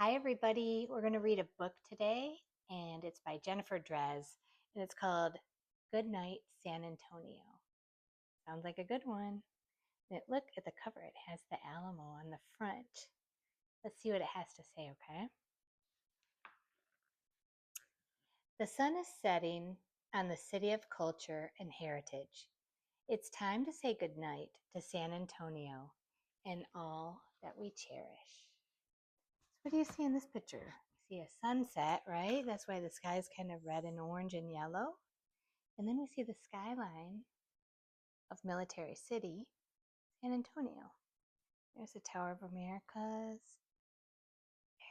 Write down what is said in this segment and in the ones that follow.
Hi, everybody. We're going to read a book today, and it's by Jennifer Drez, and it's called Goodnight, San Antonio. Sounds like a good one. And look at the cover. It has the Alamo on the front. Let's see what it has to say, okay? The sun is setting on the city of culture and heritage. It's time to say goodnight to San Antonio and all that we cherish. What do you see in this picture? You see a sunset, right? That's why the sky is kind of red and orange and yellow. And then we see the skyline of Military City, San Antonio. There's the Tower of Americas.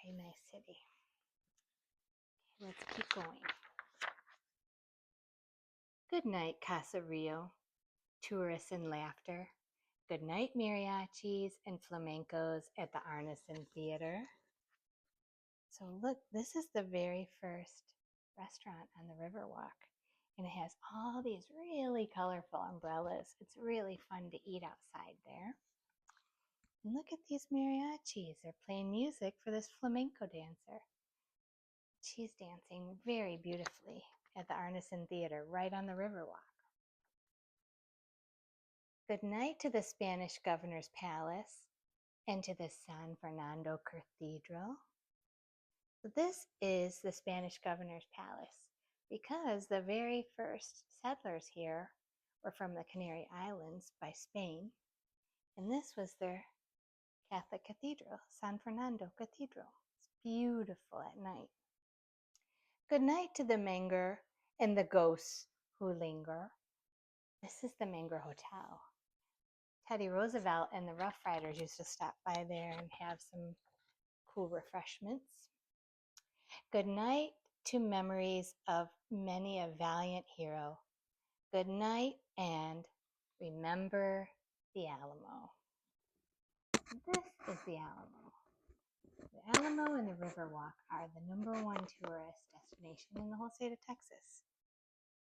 Very nice city. Okay, let's keep going. Good night, Casa Rio, tourists and laughter. Good night, mariachis and flamencos at the Arneson Theater. So look, this is the very first restaurant on the Riverwalk. And it has all these really colorful umbrellas. It's really fun to eat outside there. And look at these mariachis. They're playing music for this flamenco dancer. She's dancing very beautifully at the Arneson Theater right on the Riverwalk. Good night to the Spanish Governor's Palace and to the San Fernando Cathedral. So this is the Spanish Governor's Palace because the very first settlers here were from the Canary Islands by Spain, and this was their Catholic cathedral, San Fernando Cathedral. It's beautiful at night. Good night to the Menger and the ghosts who linger. This is the Menger Hotel. Teddy Roosevelt and the Rough Riders used to stop by there and have some cool refreshments. Good night to memories of many a valiant hero. Good night and remember the Alamo. This is the Alamo. The Alamo and the Riverwalk are the #1 tourist destination in the whole state of Texas.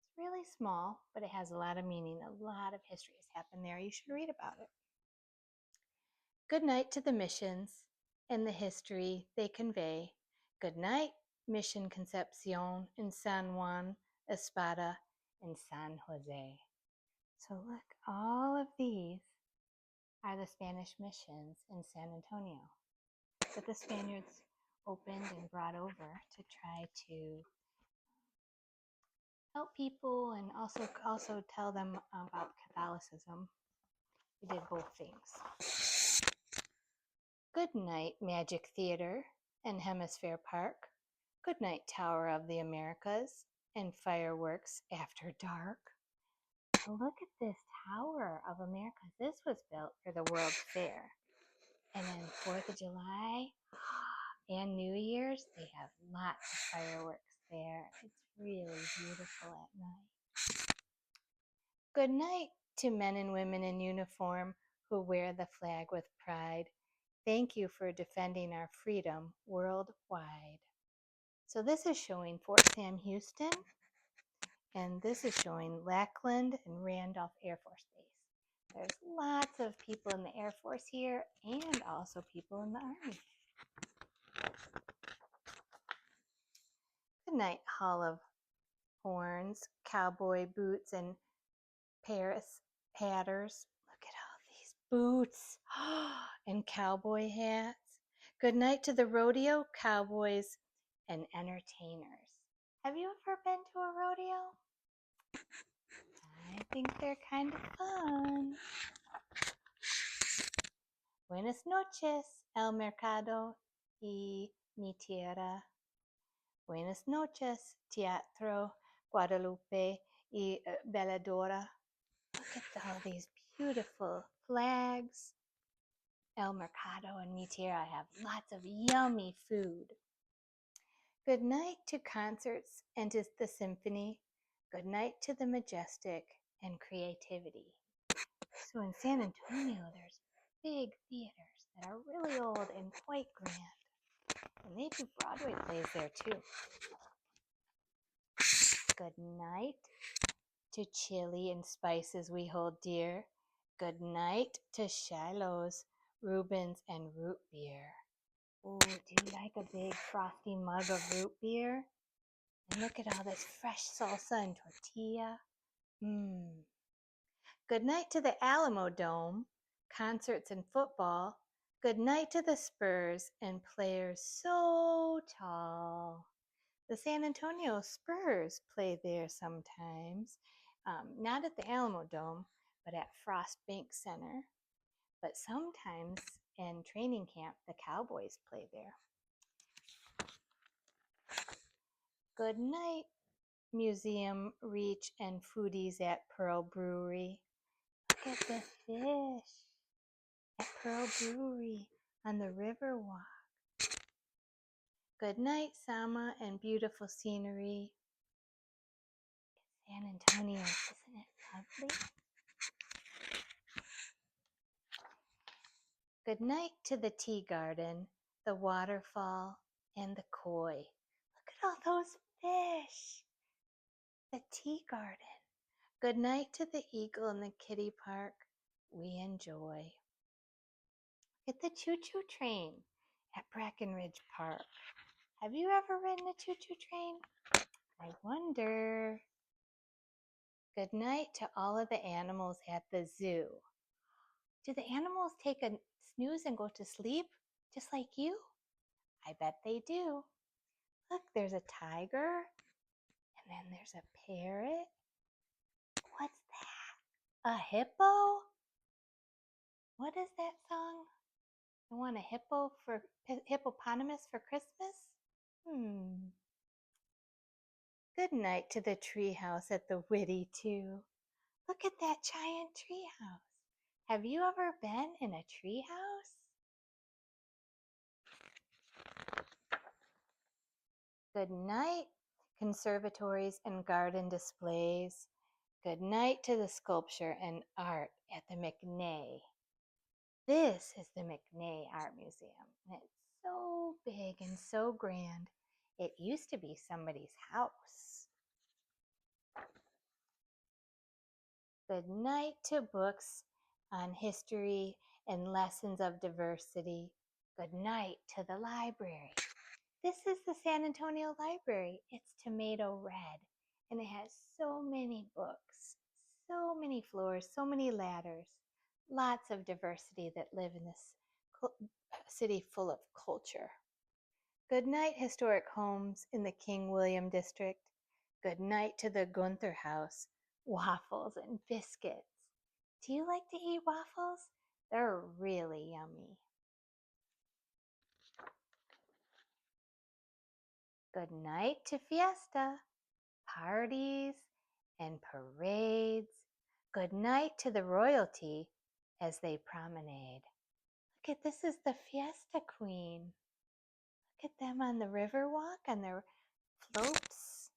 It's really small, but it has a lot of meaning. A lot of history has happened there. You should read about it. Good night to the missions and the history they convey. Good night, Mission Concepcion in San Juan, Espada, and San Jose. So look, all of these are the Spanish missions in San Antonio that the Spaniards opened and brought over to try to help people and also tell them about Catholicism. We did both things. Good night, Magic Theater and Hemisphere Park. Good night, Tower of the Americas and fireworks after dark. Look at this Tower of America. This was built for the World's Fair. And then 4th of July and New Year's, they have lots of fireworks there. It's really beautiful at night. Good night to men and women in uniform who wear the flag with pride. Thank you for defending our freedom worldwide. So this is showing Fort Sam Houston. And this is showing Lackland and Randolph Air Force Base. There's lots of people in the Air Force here and also people in the Army. Good night, Hall of Horns, cowboy boots, and Paris hatters. Look at all these boots and cowboy hats. Good night to the rodeo, cowboys, and entertainers. Have you ever been to a rodeo? I think they're kind of fun. Buenas noches, el mercado y mi tierra. Buenas noches, Teatro Guadalupe y Belladora. Look at all these beautiful flags. El mercado and mi tierra have lots of yummy food. Good night to concerts and to the symphony. Good night to the majestic and creativity. So in San Antonio, there's big theaters that are really old and quite grand. And they do Broadway plays there too. Good night to chili and spices we hold dear. Good night to Shiloh's, Reuben's, and root beer. Ooh, do you like a big frosty mug of root beer? And look at all this fresh salsa and tortilla. Mmm. Good night to the Alamo Dome, concerts and football. Good night to the Spurs and players so tall. The San Antonio Spurs play there sometimes, not at the Alamo Dome, but at Frost Bank Center. But sometimes in training camp, the Cowboys play there. Good night, Museum Reach and foodies at Pearl Brewery. Look at the fish at Pearl Brewery on the Riverwalk. Good night, Sama and beautiful scenery. San Antonio, isn't it lovely? Good night to the tea garden, the waterfall, and the koi. Look at all those fish. The tea garden. Good night to the eagle in the kiddie park. We enjoy. Get the choo-choo train at Brackenridge Park. Have you ever ridden a choo-choo train? I wonder. Good night to all of the animals at the zoo. Do the animals take a snooze and go to sleep just like you? I bet they do. Look, there's a tiger, and then there's a parrot. What's that? A hippo? What is that song? I want a hippopotamus for Christmas? Good night to the treehouse at the Witty, too. Look at that giant treehouse. Have you ever been in a treehouse? Good night, conservatories and garden displays. Good night to the sculpture and art at the McNay. This is the McNay Art Museum, and it's so big and so grand. It used to be somebody's house. Good night to books on history and lessons of diversity. Good night to the library. This is the San Antonio Library. It's tomato red, and it has so many books, so many floors, so many ladders, lots of diversity that live in this city full of culture. Good night, historic homes in the King William District. Good night to the Gunther House, waffles and biscuits. Do you like to eat waffles? They're really yummy. Good night to Fiesta, parties and parades. Good night to the royalty as they promenade. Look at this is the Fiesta Queen. Look at them on the Riverwalk on their floats.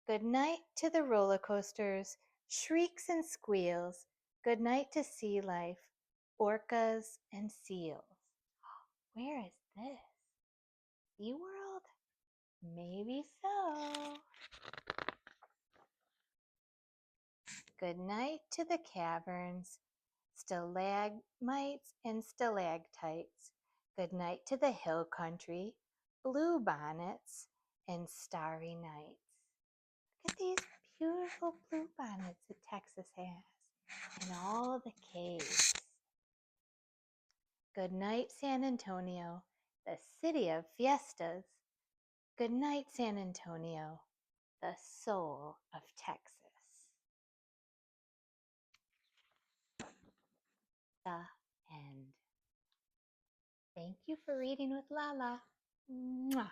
Good night to the roller coasters, shrieks and squeals. Good night to sea life, orcas and seals. Where is this? SeaWorld? Maybe so. Good night to the caverns, stalagmites and stalactites. Good night to the hill country, blue bonnets and starry nights. Look at these beautiful blue bonnets that Texas has and all the caves. Good night, San Antonio, the city of fiestas. Good night, San Antonio, the soul of Texas. The end. Thank you for reading with LaLa. Mwah.